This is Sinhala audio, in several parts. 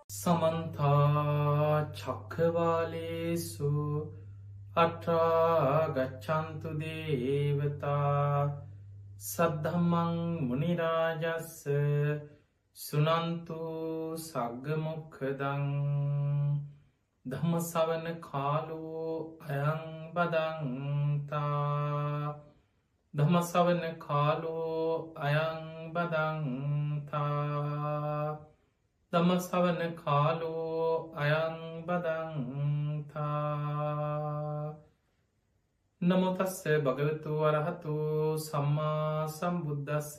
සමන්තා චක්කවාලේසු අට්‍රාගච්ඡන්තු දේවතා සද්ධම්මං මුනිරාජස්ස සුනන්තු සග්ගමොක්ඛදං ධම්මසවන කාලෝ අයං බදන්තා ධම්මසවන කාලෝ අයං බදන්තා ධම්මසවන කාලෝ අයං බදන්තා නමෝ තස්ස භගවතු වරහතු සම්මා සම්බුද්දස්ස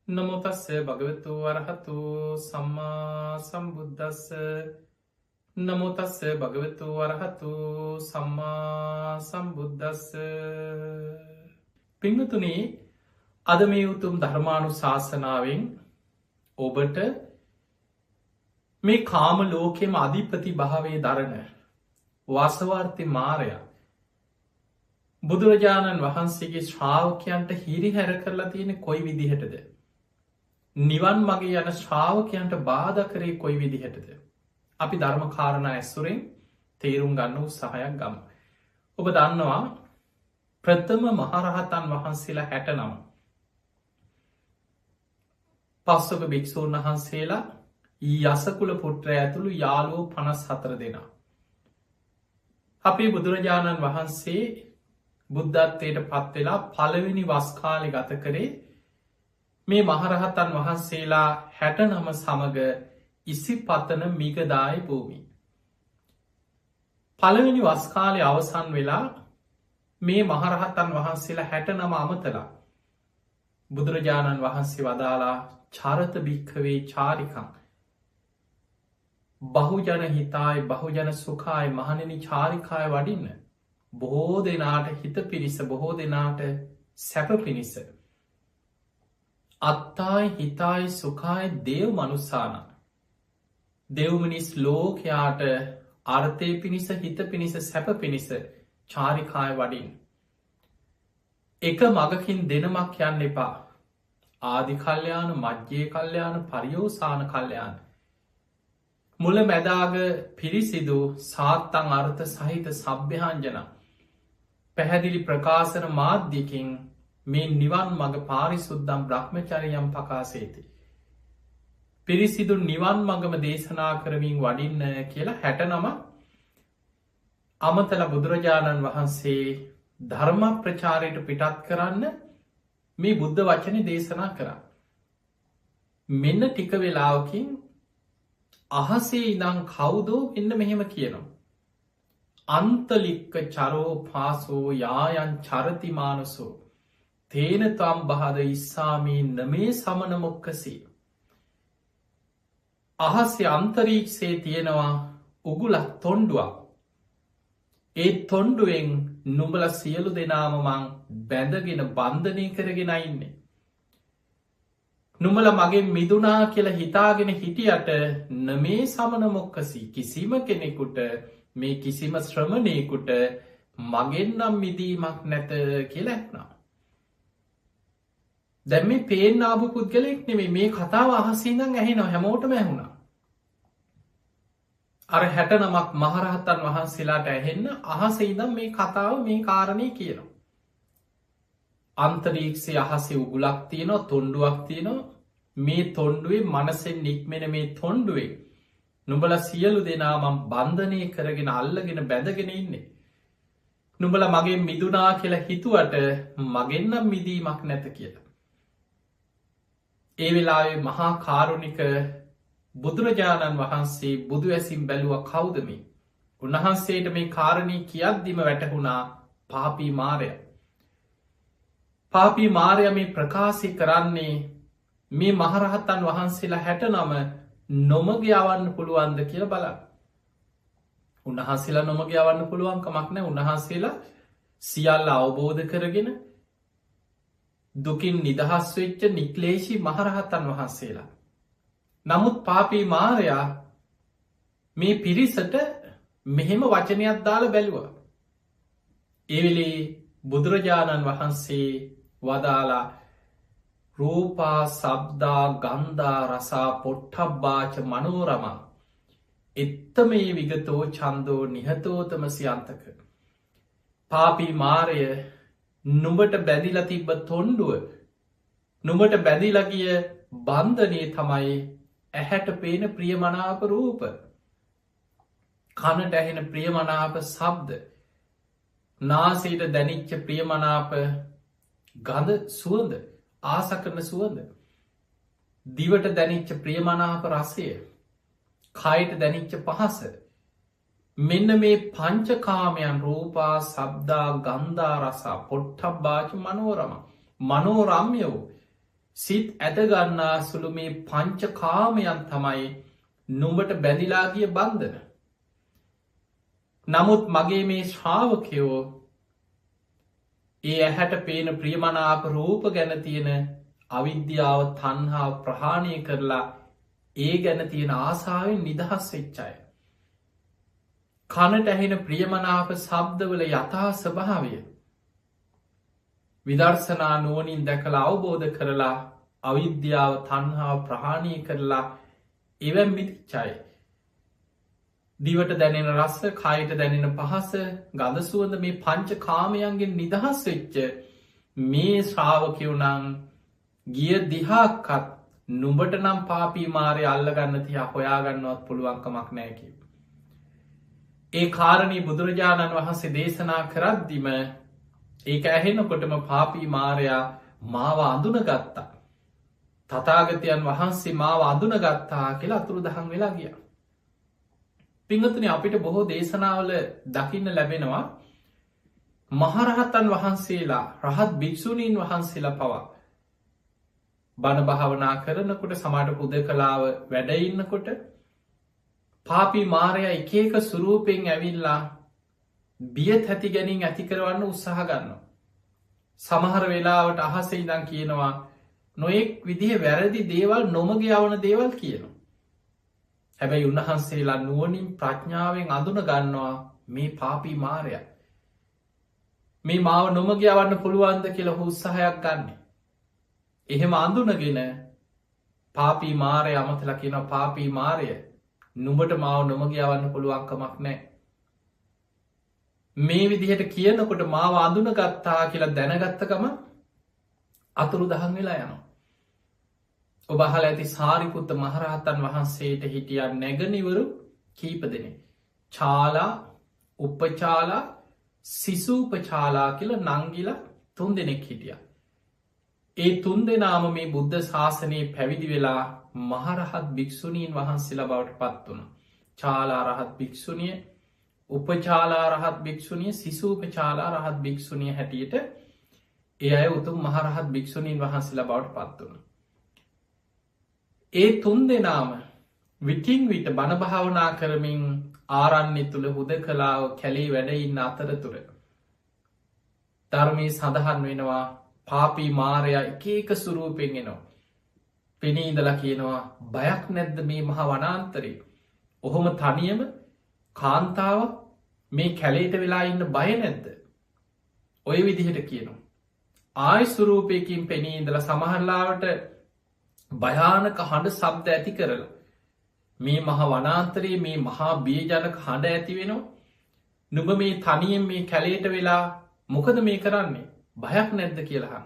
නමෝ තස්ස භගවතු වරහතු සම්මා සම්බුද්දස්ස නමෝ තස්ස භගවතු වරහතු සම්මා සම්බුද්දස්ස. පින්වතුනි, අද මේ උතුම් ධර්මානුශාසනාවෙන් ඔබට මේ කාම ලෝකෙම අධිපති භාවයේ දරන වාසවාර්ථි මාරයා බුදුරජාණන් වහන්සේගේ ශ්‍රාවකයන්ට හිරිහැර කරලා තියෙන කොයි විදිහටද, නිවන් මගේ යන ශ්‍රාවකයන්ට බාධා කරේ කොයි විදිහටද, අපි ධර්ම කාරණා ඇසුරෙන් තේරුම් ගන්න උත්සාහයක් ගමු. ඔබ දන්නවා ප්‍රථම මහරහතන් වහන්සේලා 69, පස්වක භික්ෂූන් වහන්සේලා යසකුල පුත්‍රය ඇතුළු යාළුවෝ 54 දෙනා. අපේ බුදුරජාණන් වහන්සේ බුද්ධත්වයට පත්වෙලා පළවෙනි වස්කාලෙ ගත කරේ මේ මහරහතන් වහන්සේලා 69 සමග ඉසිපතන මිගදාය භූමි. පළවෙනි වස්කාලය අවසන් වෙලා මේ මහරහතන් වහන්සේලා 69 අමතලා බුදුරජාණන් වහන්සේ වදාලා චරත භික්ඛවේ චාරිකං බහුජන හිතාය බහුජන සුඛාය මහණෙනි චාරිකාය වඩින්න. බොහෝ දෙනාට හිත පිණිස, බොහෝ දෙනාට සැප පිණිස. අත්තායි හිතායි සුඛාය දේව මනුස්සාන. දෙව් මිනිස් ලෝකයාට අර්ථය පිණිස, හිත පිණිස, සැප පිණිස චාරිකාය වඩින්. එක මගකින් දෙනමක් යන්න එපා. ආදි කල්්‍යයාන, මජ්්‍යය කල්්‍යයාන, පරියෝසාන කල්්‍යයාන. මුල මැදාග පිරිසිදු සාත්තං අර්ථ සහිත සභ්‍යහංජන පැහැදිලි ප්‍රකාශන මාධ්‍යකින් මේ නිවන් මඟ පාරිසුද්දම් බ්‍රහ්මචරියම් පකාසේති. පිරිසිදු නිවන් මඟම දේශනා කරමින් වඩින්න කියලා 69 අමතල බුදුරජාණන් වහන්සේ ධර්ම ප්‍රචාරයට පිටත් කරන්න මේ බුද්ධ වචන දේශනා කරා. මෙන්න ටික වෙලාවකින් අහසේ ඉදං කවුදෝ එන්න මෙහෙම කියනවා. අන්තලික්ක චරෝ පාසෝ යායන් චරතිමානසෝ තේන තම් බහද ඉස්සාමී නමේ සමන මොක්කසේ. අහසේ අන්තරීක්ෂේ තියෙනවා උගුලක් තොන්ඩුවක්. ඒ තොන්ඩුවෙන් නුඹල සියලු දෙනාම මං බැඳගෙන බන්ධනය කරගෙන ඉන්නේ. නුමල මගේ මිදුනා කියලා හිතාගෙන හිටියට නමේ සමන මොක්කසි කිසිම කෙනෙකුට, මේ කිසිම ශ්‍රමණයකුට මගෙන් නම් මිදීමක් නැත කියලා ඇත්නා. දැන් මේ පේන්න ආපු පුද්ගලෙක් නෙමෙයි, මේ කතාව අහසින්නම් ඇහෙනවා, හැමෝටම ඇහුණා. අර 69ක් මහරහතන් වහන්සේලාට ඇහෙන්න අහසේ ඉඳන් මේ කතාව, මේ කාරණේ කියනවා. අන්තරීක්ෂයේ අහසේ උගුලක් තියෙනවා, තොණ්ඩුවක් තියෙනවා. මේ තොණ්ඩුවේ මනසෙන් නික්මෙන මේ තොණ්ඩුවේ නුඹල සියලු දෙනා මම බන්ධනය කරගෙන අල්ලගෙන බැඳගෙන ඉන්නේ. නුඹල මගෙන් මිදුනා කියලා හිතුවට මගෙන් නම් මිදීමක් නැත කියලා. ඒ වෙලාවේ මහා කාරුණික බුදුරජාණන් වහන්සේ බුදු ඇසින් බැලුවා කවුද මේ? උන්වහන්සේට මේ කාරණේ කියද්දිම වැටහුණා පාපී මාරයා. පාපී මාරයා මේ ප්‍රකාශය කරන්නේ මේ මහරහතන් වහන්සේලා 69 නොමග යවන්න පුළුවන්ද කියලා බලන්න. උන්වහන්සේලා නොමග යවන්න පුළුවන් කමක් නැහැ. උන්වහන්සේලා සියල්ල අවබෝධ කරගෙන දුකින් නිදහස් වෙච්ච නික්ලේශී මහරහතන් වහන්සේලා. නමුත් පාපී මාරයා මේ පිරිසට මෙහෙම වචනයක් දාලා බැලුවා. ඒ වෙලේ බුදුරජාණන් වහන්සේ වදාලා රූපා සබ්දා ගන්ධා රසා පොට්ටබ්බාච මනෝරමා එත්තමේ විගතෝ චන්දෝ නිහතෝතම සියන්තක. පාපී මාරය නුඹට බැදිලා තිබ්බ තොන්ඩුව නුඹට බැදිලගිය බන්ධනය තමයි ඇහැට පේන ප්‍රියමනාප රූප, කනට ඇහෙන ප්‍රියමනාප සබ්ද, නාසයට දැනිච්ච ප්‍රියමනාප ගඳ සුවඳ, ආසකරන සුවඳ, දිවට දැනිච්ච ප්‍රියමනාප රසය, කයට දැනිච්ච පහස. මෙන්න මේ පංචකාමයන් රූපා සබ්දා ගන්ධා රසා පොට්ටබ්බාච මනෝරම මනෝරම්ය වූ සිත් ඇතගන්නා සුළු මේ පංචකාමයන් තමයි නුඹට බැඳිලාගිය බන්ධන. නමුත් මගේ මේ ශ්‍රාවකයෝ ඒ ඇහැට පේන ප්‍රියමනාප රූප ගැන තියෙන අවිද්‍යාව තන්හා ප්‍රහාණය කරලා ඒ ගැන තියෙන ආසාාවෙන් නිදහස් වෙච්චාය. කනට ඇහෙන ප්‍රියමනාප සබ්දවල යථා ස්වභාවය විදර්ශනා නුවනින් දැකලා අවබෝධ කරලා අවිද්‍යාව තන්හා ප්‍රහාණය කරලා එවැම් මිතිච්චයි. දිවට දැනෙන රස්ස, කයට දැනෙන පහස, ගදසුවඳ මේ පංච කාමයන්ගෙන් නිදහස් වෙච්ච මේ ශ්‍රාවකයවනං ගිය දිහාක්කත් නුඹට නම් පාපී මාරය අල්ලගන්න තියා හොයාගන්නවත් පුළුවන්කමක් නෑකිව. ඒ කාරණී බුදුරජාණන් වහන්සේ දේශනා කරද්දිම ඒක ඇහෙනකොටම පාපී මාරයා මාව අඳුන ගත්තා. තථාගතයන් වහන්සේ මාව අඳුන ගත්තා කියලා අතුරු දහන් වෙලා ගිය. පිංගතුනි, අපිට බොහෝ දේශනාවල දකින්න ලැබෙනවා මහරහතන් වහන්සේලා, රහත් භික්ෂුණීන් වහන්සේලා පවා බණ භාවනා කරනකොට, සමාට පුදකලාව වැඩඉන්නකොට පාපී මාරයා එක එක ස්වරූපයෙන් ඇවිල්ලා බිය තැති ගැනින් ඇති කරවන්න උත්සාහ ගන්න. සමහර වෙලාවට අහස ඉදන් කියනවා නොයෙක් විදිහ වැරදි දේවල් නොමග යවන දේවල් කියනවා. හැබැයි උන්වහන්සේලා නුවනින් ප්‍රඥාවෙන් අඳුන ගන්නවා මේ පාපී මාරයා මේ මාව නොමග යවන්න පුළුවන්ද කියලා උත්සාහයක් ගන්න. එහෙම අඳුනගෙන පාපී මාරය අමතල කියන පාපී මාරය නුඹට මාව නොමග යවන්න පුළුවන්කමක් නෑ. මේ විදිහට කියනකොට මාව අඳුන ගත්තා කියලා දැනගත්තකම අතුරු දහන් වෙලා යනවා. ඔබ අහලා ඇති සාරිපුත්ත මහරහතන් වහන්සේට හිටියන් නැගනිවරු කීප දෙනෙක්. චාලා, උපචාලා, සිසූපචාලා කියලා නංගිලා 3 දෙනෙක් හිටිය. ඒ 3 දෙනාම මේ බුද්ධ ශාසනයේ පැවිදි වෙලා මහරහත් භික්ෂුණීන් වහන්සේලා බවට පත් වුණ. චාලා රහත් භික්ෂුණිය, උපචාලා රහත් භික්ෂුණිය, සිසූපචාලා රහත් භික්ෂුණිය හැටියට ඒ අය උතුම් මහරහත් භික්ෂුණීන් වහන්සේලා බවට පත් වුණ. ඒ 3 දෙනාම විටින් විට බණ භාවනා කරමින් ආරණ්‍ය තුල හුදකලාව කැලේ වැඩඉන්න අතරතුර ධර්මයේ සඳහන් වෙනවා පාපී මාරයා එක එක ස්වරූපෙන් එනවා. පෙනීදලා කියනවා බයක් නැද්ද මේ මහා වනාන්තරේ? ඔහොම තනියම කාන්තාව මේ කැලේට වෙලා ඉන්න බය නැද්ද? ඔය විදිහට කියනවා. ආය ස්වරූපයකින් පෙනීදලා සමහරලාවට භයානක හඬ ශබ්ද ඇති කරලා මේ මහා වනාන්තරයේ මේ මහා බියජනක හඬ ඇති වෙනවා. නුඹ මේ තනියෙන් මේ කැලේට වෙලා මොකද මේ කරන්නේ? බයක් නැද්ද කියලා.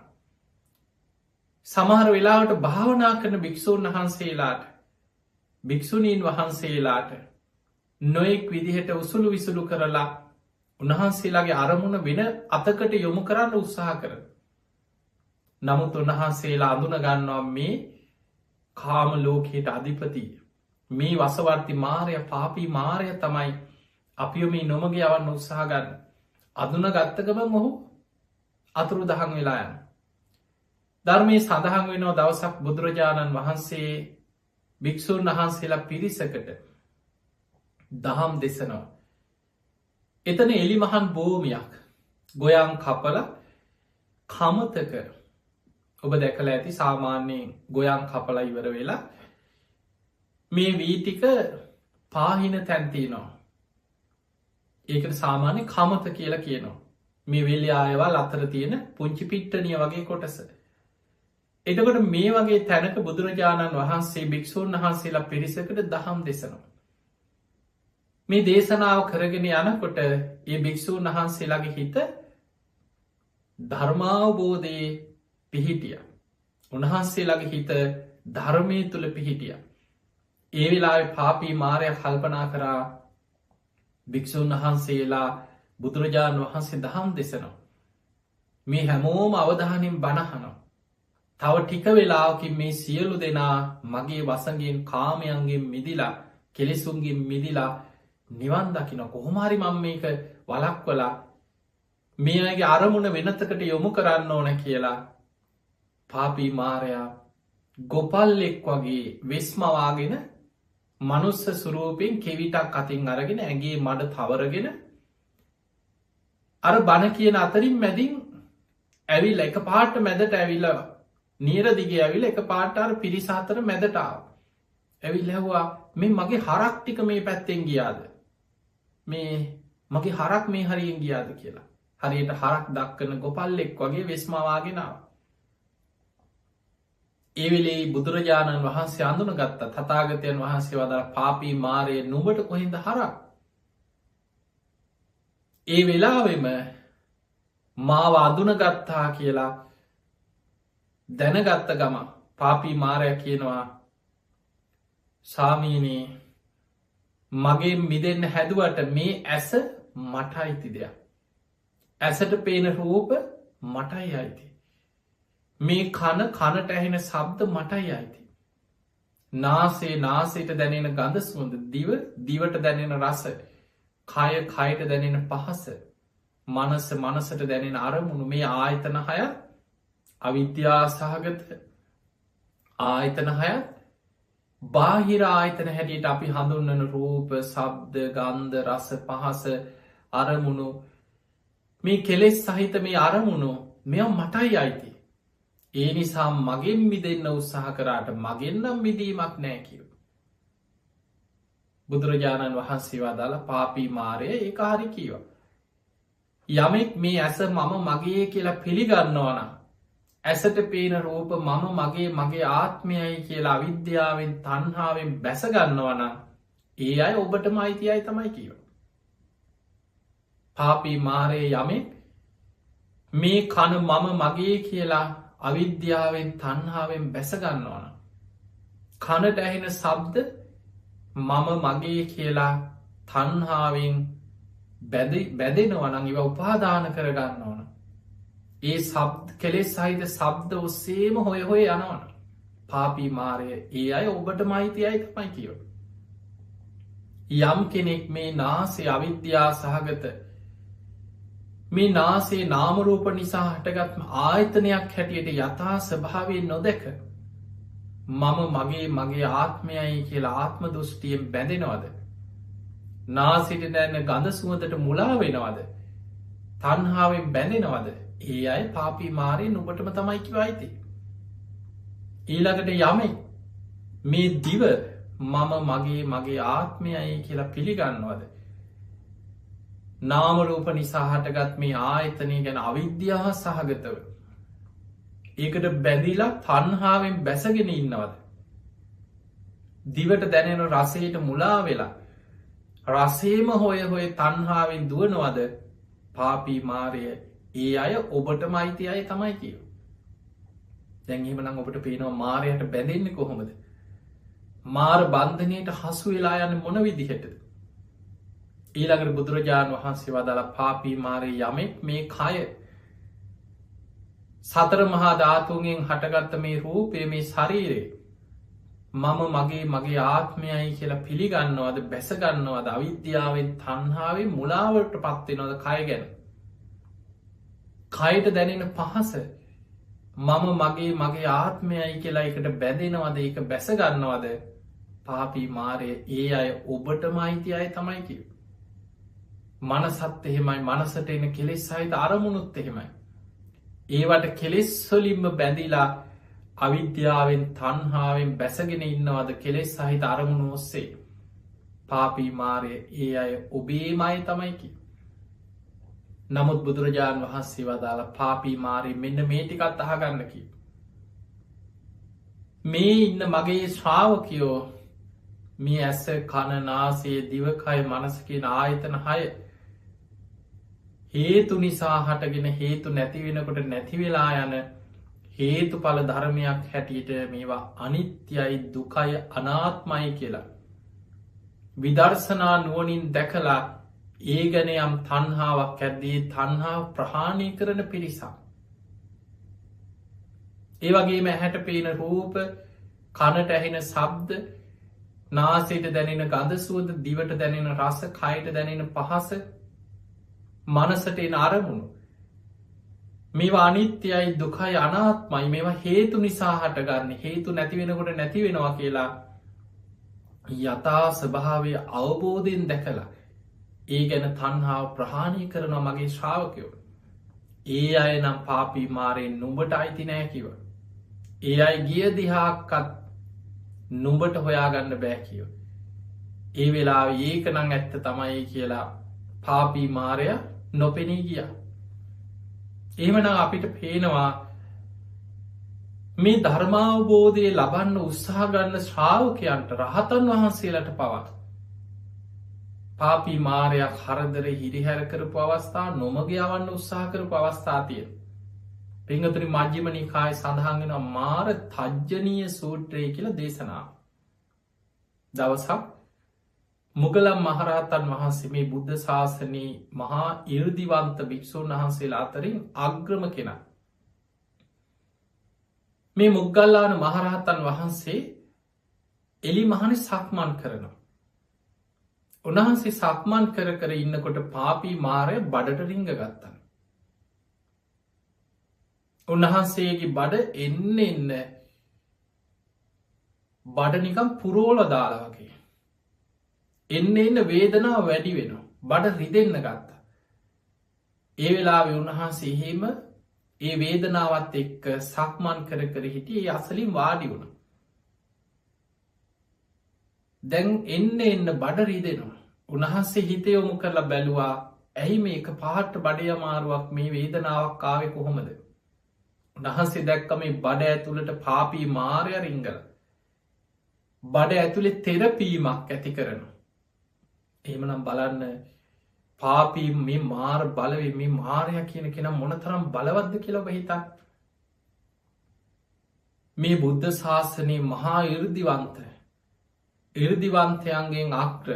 සමහර වෙලාවට භාවනා කරන භික්ෂූන් වහන්සේලාට, භික්ෂුණීන් වහන්සේලාට නොයෙක් විදිහට උසුළු විසුළු කරලා උන්වහන්සේලාගේ අරමුණ වෙන අතකට යොමු කරන්න උත්සාහ කරන. නමුත් උන්වහන්සේලා අඳුන ගන්නවා මේ කාම ලෝකයට අධිපති මේ වසවර්ති මාරය, පාපී මාරය තමයි අපිෝ මේ නොමග යවන්න උත්සාහ ගන්න. අඳුන ගත්තකම මොහු අතුරු දහන් වෙලා යන. ධර්මයේ සඳහන් වෙනවා දවසක් බුදුරජාණන් වහන්සේ භික්ෂූන් වහන්සේලා පිරිසකට දහම් දෙසනවා. එතන එලිමහන් භූමියක් ගොයන් කපල කමතක ඔබ දැකල ඇති සාමාන්‍යයෙන් ගොයන් කපල ඉවර වෙලා මේ වීටික පාහින තැන්තිනවා. ඒකට සාමාන්‍ය කමත කියලා කියනවා. මේ වෙල්ලි ආයවල් අතර තියෙන පුංචි පිට්ටනිය වගේ කොටස. එතකොට මේ වගේ තැනක බුදුරජාණන් වහන්සේ භික්ෂූන් වහන්සේලා පිරිසකට දහම් දෙසනවා. මේ දේශනාව කරගෙන යනකොට ඒ භික්‍ෂූන් වහන්සේලාගේ හිත ධර්මාවබෝධයේ පිහිටිය. උන්වහන්සේලාගේ හිත ධර්මය තුළ පිහිටිය. ඒ වෙලාවෙ පාපී මාරය කල්පනා කරා භික්‍ෂූන් වහන්සේලා බුදුරජාණන් වහන්සේ දහම් දෙසනවා. මේ හැමෝම අවධානින් බණහනවා. තව ටික වෙලාවකින් මේ සියලු දෙනා මගේ වසගෙන් කාමයන්ගෙන් මිදිලා කෙලෙසුන්ගෙන් මිදිලා නිවන් දකින කොහොමරි මං මේක වලක්වලා මේ අයගේ අරමුණ වෙනතකට යොමු කරන්න ඕන කියලා පාපී මාරයා ගොපල්ලෙක් වගේ වෙස්මවාගෙන මනුස්ස සුරූපයෙන් කෙවිටක් අතින් අරගෙන ඇගේ මඩ තවරගෙන අර බණ කියන අතරින් මැදින් ඇවිල් එක පාට මැදට ඇවිල්ල නීර දිගේ ඇවිල එක පාටාර පිරිසාතර මැදටාව ඇවිල් හැවා මේ මගේ හරක් ටික මේ පැත්තෙන් ගියාද මේ මගේ හරක් මේ හරියෙන් ගියාද කියලා හරියට හරක් දක්කන ගොපල්ලෙක් වගේ වෙස්මවාගෙනාව ඒවෙලේ බුදුරජාණන් වහන්සේ අඳුන ගත්ත තතාගතයන් වහන්සේ වදර පාපී මාරය නුබට කොහින්ද හරක් ඒ වෙලාවෙම මාව අඳුන ගත්තා කියලා දැනගත්ත ගම පාපී මාරය කියනවා සාමීනී මගේ මිදෙන්න හැදුවට මේ ඇස මට අයිති දෙයක් ඇසට පේන රූප මටයි අයිති මේ කනට ඇහෙන සබ්ද මටයි අයිති නාසේ නාසේට දැනෙන ගඳ සුවඳ දිවට දැනෙන රස කය කයට දැනෙන පහස මනස මනසට දැනෙන අරමුණු මේ ආයතන හය අවිද්‍යා සහගත ආයතන හය බාහිර ආයතන හැටියට අපි හඳුන්නන රූප සබ්ද ගන්ධ රස පහස අරමුණු මේ කෙලෙස් සහිත මේ අරමුණු මෙ මටයි අයිති ඒ නිසා මගෙන් මිදන්න උත්සාහ කරාට මගෙන්නම් මිදීමක් නෑ කිව බුදුරජාණන් වහන්සේ වදාළ පාපී මාරය ඒ හරි කීව යමෙක් මේ ඇස මම මගේ කියලා පිළිගන්නවන ඇසට පේන රූප මම මගේ ආත්මයයි කියලා අවිද්‍යාවෙන් තන්හාාවෙන් බැසගන්නවන ඒ අය ඔබටම අයිතියයි තමයි කියව පාපී මාරය යමෙක් මේ කන මම මගේ කියලා අවිද්‍යාවෙන් තන්හාාවෙන් බැසගන්නවන කනට ඇහෙන සබ්ද මම මගේ කියලා තන්හාාවෙන් බැදෙනවනං ඉව උපාදාන කරගන්න ඕන ඒ සබ් කෙලෙස් සහිත සබ්ද ඔස්සේම හොය හොය යනවන පාපී මාරය ඒ අය ඔබට මයිතියයි තමයි කියව යම් කෙනෙක් මේ නාසේ අවිද්‍යා සහගත මේ නාසේ නාමරූප නිසා හටගත්ම ආයතනයක් හැටියට යථා ස්භාවයෙන් නොදැක මම මගේ ආත්මයයි කියලා ආත්ම දුෘෂ්ටියෙන් බැඳෙනවද නාසිට දැන්න ගඳ සුවතට මුලා වෙනවද තන්හාාවෙන් බැඳෙනවද ඒ අයි පාපී මාරය නුබටම තමයිකිව අයිති ඊළඟට යමයි මේ දිව මම මගේ ආත්මයයි කියලා පිළිගන්නවද නාමරූප නිසා හටගත් මේ ආයතනය ගැන අවිද්‍යාව සහගතව ඒකට බැඳිලා තන්හාාවෙන් බැසගෙන ඉන්නවද දිවට දැනෙන රසයට මුලා වෙලා රසේම හොය හොය තන්හාාවෙන් දුවනවද පාපී මාරය ඒ අය ඔබට මයිති අය තමයි කියව දැන්හිමනම් ඔබට පේනවා මාරයට බැඳෙන්නේ කොහොමද මාර බන්ධනයට හසු වෙලා යන මොන විදිහට ඊළඟට බුදුරජාණන් වහන්සේ වදාළ පාපී මාරය යමෙක් මේ කය සතර මහා ධාතුන්ගෙන් හටගත්ත මේ රූපය මේ ශරීරේ මම මගේ ආත්මයයි කියලා පිළිගන්නවද බැසගන්නවද අවිද්‍යාවෙන් තන්හාාවෙන් මුලාවට පත්වෙනවද කය ගැන කයට දැනෙන පහස මම මගේ ආත්මයයි කියලා එකට බැඳෙනවද එක බැසගන්නවද පාපී මාරය ඒ අය ඔබට මයිති අය තමයි කිව මනසත් එහෙමයි මනසට එන කෙලෙස් සහිත අරමුණුත් එහෙමයි ඒවට කෙලෙස්වලින්ම බැඳිලා අවිද්‍යාවෙන් තන්හාාවෙන් බැසගෙන ඉන්නවද කෙලෙස් සහිත අරමුණු ඔස්සේ පාපී මාරය ඒ අය ඔබේමයි තමයිකි නමුත් බුදුරජාණන් වහන්සේ වදාළ පාපී මාරය මෙන්න මේ ටිකත් අහගන්නකි මේ ඉන්න මගේ ශ්‍රාවකයෝ මේ ඇස කන නාසය දිවකය මනස කියන ආයතන 6 හේතු නිසා හටගෙන හේතු නැතිවෙනකොට නැතිවෙලා යන හේතුඵල ධර්මයක් හැටියට මේවා අනිත්‍යයි දුකය අනාත්මයි කියලා විදර්ශනා නුවණින් දැකලා ඒ ගැන යම් තණ්හාවක් ඇද්දී තණ්හාව ප්‍රහාණය කරන පිරිසක්. ඒ වගේම ඇහැට පේන රූප, කනට ඇහෙන ශබ්ද, නාසයට දැනෙන ගඳ සුවඳ, දිවට දැනෙන රස, කයට දැනෙන පහස, මනසට එන අරමුණු. මේවා අනිත්‍යයි දුකයි අනාත්මයි මේවා හේතු නිසා හටගන්නේ හේතු නැති වෙනකොට නැති වෙනවා කියලා යථා ස්වභාවය අවබෝධයෙන් දැකලා ඒ ගැන තණ්හාව ප්‍රහාණය කරනවා මගේ ශ්‍රාවකයෝ. ඒ අය නම් පාපී මාරයෙන් නුඹට අයිති නෑ කිව. ඒ අය ගිය දිහාක්කත් නුඹට හොයාගන්න බෑ කියව. ඒ වෙලා ඒක නං ඇත්ත තමයි කියලා පාපී මාරය නොපෙනී ගිය. එහෙමනම් අපිට පේනවා මේ ධර්මාවබෝධය ලබන්න උත්සාහගන්න ශ්‍රාවකයන්ට රහතන් වහන්සේලට පවත් පාපී මාරයක් හරදර හිරිහැර කරපු අවස්ථා නොමග යවන්න උත්සාහ කරපු අවස්ථාතිය. පිංගතුනි මජ්ක්‍ධිම නිකායේ සඳහන් වෙනවා මාර තජ්ජනීය සූත්‍රය කියලා දේශනාව. දවසක් මුගලන් මහරහතන් වහන්සේ මේ බුද්ධ ශාසනයේ මහා 이르දිවන්ත භික්ෂූන් වහන්සේලා අතරින් අග්‍රම කෙනා. මේ මුගල්ලාන මහරහතන් වහන්සේ එලි මහනේ සක්මන් කරනවා. උන්වහන්සේ සක්මන් කර කර ඉන්නකොට පාපී මාරය බඩට රිංග ගත්තා. උන්වහන්සේගේ බඩ එන්න බඩ නිකම් පුරෝල දාලා වගේ. එන්න වේදනාව වැඩි වෙනවා. බඩ රිදෙන්න ගත්තා. ඒ වෙලාවේ උන්වහන්සේ එහෙම ඒ වේදනාවත් එක්ක සක්මන් කර කර හිටියේ අසලින් වාඩි වුණා. දැන් එන්න බඩ රිදෙනවා. උන්වහන්සේ හිත යොමු කරලා බැලුවා ඇයි මේක පාට බඩේ අමාරුවක් මේ වේදනාවක් ආවේ කොහොමද? උන්වහන්සේ දැක්ක මේ බඩ ඇතුළට පාපී මාරය රිංගලා බඩ ඇතුලේ තෙරපීමක් ඇති කරනවා. එහෙමනම් බලන්න පාපී මේ මාර බලවේ මේ මාරය කියන කෙනා මොනතරම් බලවත්ද කියලා ඔබ හිතන්න. මේ බුද්ධ ශාසනයේ මහා 이르දිවන්තයන්ගෙන් අග්‍ර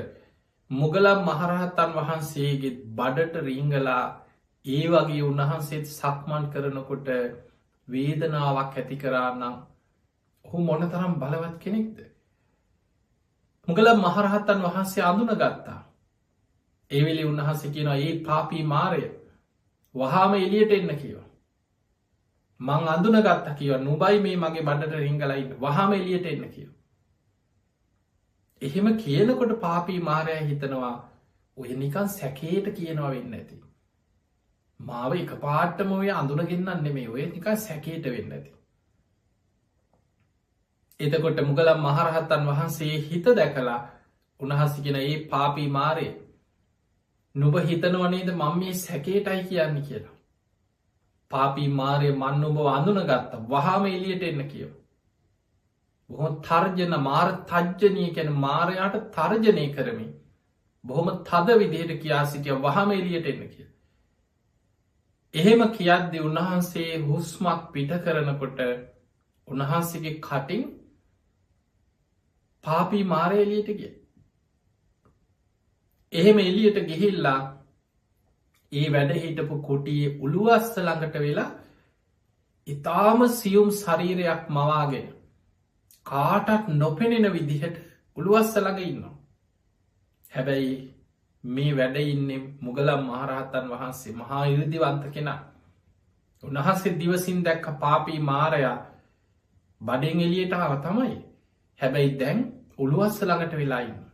මුගලන් මහරහතන් වහන්සේගේ බඩට රිංගලා ඒ වගේ උන්වහන්සේත් සක්මන් කරනකොට වේදනාවක් ඇති කරා නම් ඔහු මොනතරම් බලවත් කෙනෙක්ද? මුගලන් මහරහතන් වහන්සේ අඳුනගත්තා. ඒ වෙලේ උන්වහන්සේ කියනවා ඒ පාපී මාරය වහාම එළියට එන්න කියනවා. මං අඳුනගත්තා කියනවා නුඹයි මේ මගේ බඩට රිංගලා ඉන්න වහාම එළියට එන්න කියනවා. එහෙම කියනකොට පාපී මාරයා හිතනවා ඔය නිකන් සැකේට කියනවා වෙන්න ඇති. මාව එකපාරටම ඔය අඳුනගන්නන්නේ නෙමෙයි ඔය නිකන් සැකේට වෙන්න ඇති. එතකොට මුගලන් මහරහතන් වහන්සේ හිත දැකලා උන්වහන්සේ කියන ඒ පාපී මාරේ නුඹ හිතනව නේද මම මේ සැකේටයි කියන්නේ කියලා. පාපී මාරය මන් නුඹව අඳුනගත්තා වහාම එළියට එන්න කියව. බොහොම තර්ජන මාර තජ්ජනීය කියන මාරයාට තර්ජනය කරමින් බොහොම තද විදිහට කියා සිටියා වහාම එළියට එන්න කියලා. එහෙම කියද්දී උන්වහන්සේ හුස්මක් පිට කරනකොට උන්වහන්සේගේ කටින් පාපී මාරය එළියට ගියා. එහෙම එළියට ගිහිල්ලා ඒ වැඩ හිටපු කුටියේ උළුවස්ස ළඟට වෙලා ඊටාම සියුම් ශරීරයක් මවාගෙන කාටත් නොපෙනෙන විදිහට උළුවස්ස ළඟ ඉන්නවා. හැබැයි මේ වැඩ ඉන්නේ මුගලන් මහරහතන් වහන්සේ මහා 이르දිවන්ත කෙනා. උන්වහන්සේ දිවසින් දැක්ක පාපී මාරයා බඩෙන් එළියට ආව තමයි. හැබැයි දැන් උළුවස්ස ළඟට වෙලා ඉන්නවා.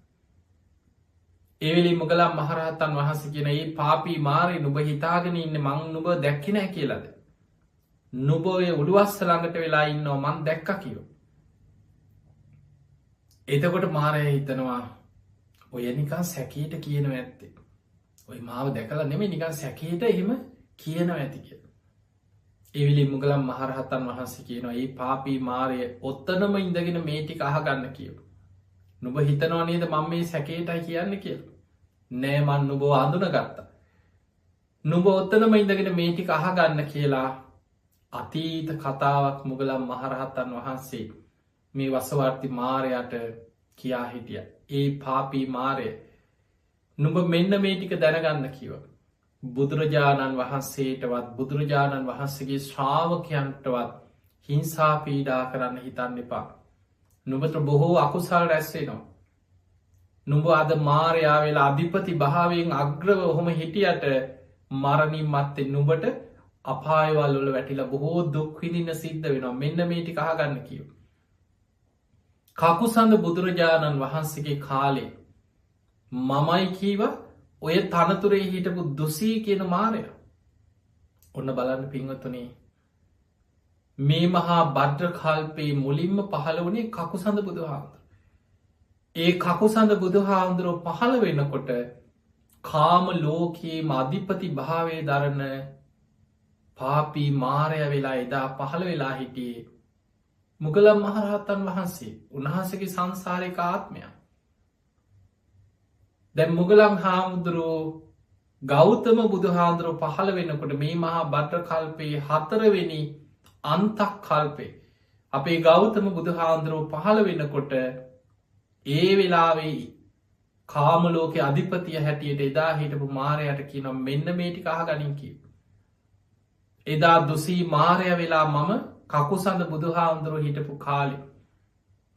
ඒ වෙලේ මුගලන් මහරහතන් වහන්සේ කියන මේ පාපී මාරේ නුඹ හිතාගෙන ඉන්නේ මං නුඹ දැක්කේ නැහැ කියලාද? නුඹ ඔය උළුවස්ස ළඟට වෙලා ඉන්නවා මං දැක්කා කියලා. එතකොට මාරයා හිතනවා ඔය නිකන් සැකේට කියනවා ඇත්තේ. ඔය මාව දැකලා නෙමෙයි නිකන් සැකේට එහෙම කියනවා ඇති කියලා. ඒ වෙලේ මුගලන් මහරහතන් වහන්සේ කියනවා මේ පාපී මාරය ඔත්තනම ඉඳගෙන මේ ටික අහගන්න කියලා. නුඹ හිතනවා නේද මම මේ සැකේටයි කියන්න කියලා. නෑ මන් නුබෝ අඳුන ගත්තා. නුඹ ඔත්තනම ඉඳගෙන මේ ටික අහගන්න කියලා අතීත කතාවක් මුගලම් මහරහත්තන් වහන්සේ මේ වසවර්ති මාරයට කියා හිටිය. ඒ පාපී මාරය නුඹ මෙන්න මේ ටික දැනගන්න කිව. බුදුරජාණන් වහන්සේටවත් බුදුරජාණන් වහන්සේගේ ශ්‍රාවකයන්ටවත් හිංසා පීඩා කරන්න හිතන්න එපා. නුඹට බොහෝ අකුසල් රැස්වෙනවා. නුඹ අද මාරයා වෙලා අධිපති භාවයෙන් අග්‍රව ඔහොම හිටියට මරණින් මත්තේ නුඹට අපායවල් වල වැටිලා බොහෝ දුක්විදින්න සිද්ධ වෙනවා. මෙන්න මේටි කහගන්න කියව. කකුසඳ බුදුරජාණන් වහන්සේගේ කාලේ මමයි කීව ඔය තනතුරේ හිටපු දුසී කියන මාරය. ඔන්න බලන්න පින්වතුනේ මේ මහා බද්්‍ර කල්පයේ මුලින්ම පහළ වනේ කකුසඳ බුදුහාන්දුර. ඒ කකුසඳ බුදුහාන්දුරෝ පහළ වෙන්නකොට කාම ලෝකයේ අධිපති භාවය දරන පාපී මාරය වෙලා එදා පහළ වෙලා හිටියේ මුගලම් මහරහත්තන් වහන්සේ උන්වහන්සගේ සංසාරික ආත්මය. දැන් මුගලම් හාමුදුරුවෝ ගෞතම බුදුහාන්දුරුව පහළ වෙනකොට මේ මහා බද්්‍ර කල්පයේ 4 වෙනි අන්තක් කල්පේ අපේ ගෞතම බුදුහාන්දුරුව පහළ වෙනකොට ඒ වෙලාවෙයි කාමලෝක අධිපතිය හැටියට එදා හිටපු මාරයට කියන මෙන්න මේටි කහ ගනින් කිව. එදා දුසී මාරය වෙලා මම කකුසඳ බුදුහාන්දුරුව හිටපු කාලි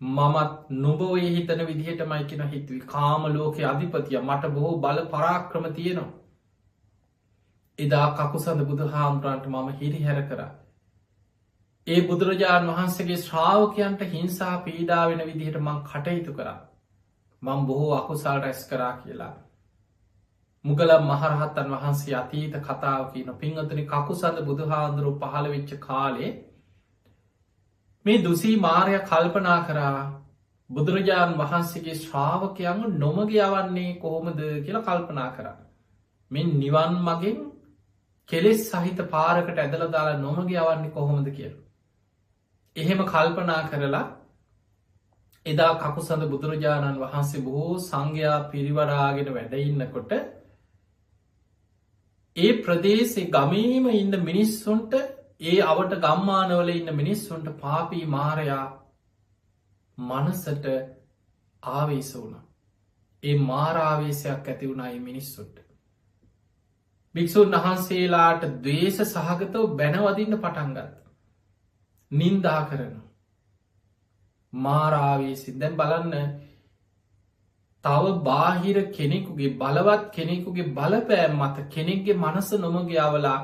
මමත් නොබෝය හිතන විදිහට මයිකෙන හිත්වී කාමලෝක අධිපතිය මට බොහෝ බල පරාක්‍රම තියෙනවා. එදා කකුසඳ බුදුහාන්දුරන්ට මම හිරිහැර කරා. ඒ බුදුරජාණන් වහන්සේගේ ශ්‍රාවකයන්ට හිංසා පීඩා වෙන විදිහට මං කටයුතු කරා. මං බොහෝ අකුසල් රැස් කරා කියලා. මුගලම් මහරහත්තන් වහන්සේ අතීත කතාව කියන පින්වතුනි කකුසඳ බුදුහාන්දුරුව පහළ වෙච්ච කාලේ මේ දුසී මාරය කල්පනා කරා බුදුරජාණන් වහන්සේගේ ශ්‍රාවකයන් නොමග යවන්නේ කොහොමද කියලා කල්පනා කරා. මෙන් නිවන් මගෙන් කෙලෙස් සහිත පාරකට ඇදල දාලා නොමග යවන්නේ කොහොමද කියලා. එහෙම කල්පනා කරලා එදා කකුසඳ බුදුරජාණන් වහන්සේ බොහෝ සංඝයා පිරිවරාගෙන වැඩඉන්නකොට ඒ ප්‍රදේශෙ ගමීම ඉන්න මිනිස්සුන්ට ඒ අවට ගම්මානවල ඉන්න මිනිස්සුන්ට පාපී මාරයා මනසට ආවේශ වුණ. ඒ මාරාවේශයක් ඇති වුණයි මිනිස්සුන්ට. භික්‍ෂූන් වහන්සේලාට දවේශ සහගතව බැනවදින්න පටන්ගත්. නින්දා කරන. මාරාවේසින් දැන් බලන්න තව බාහිර කෙනෙකුගේ බලවත් කෙනෙකුගේ බලපෑම් මත කෙනෙක්ගේ මනස නොමගයාවලා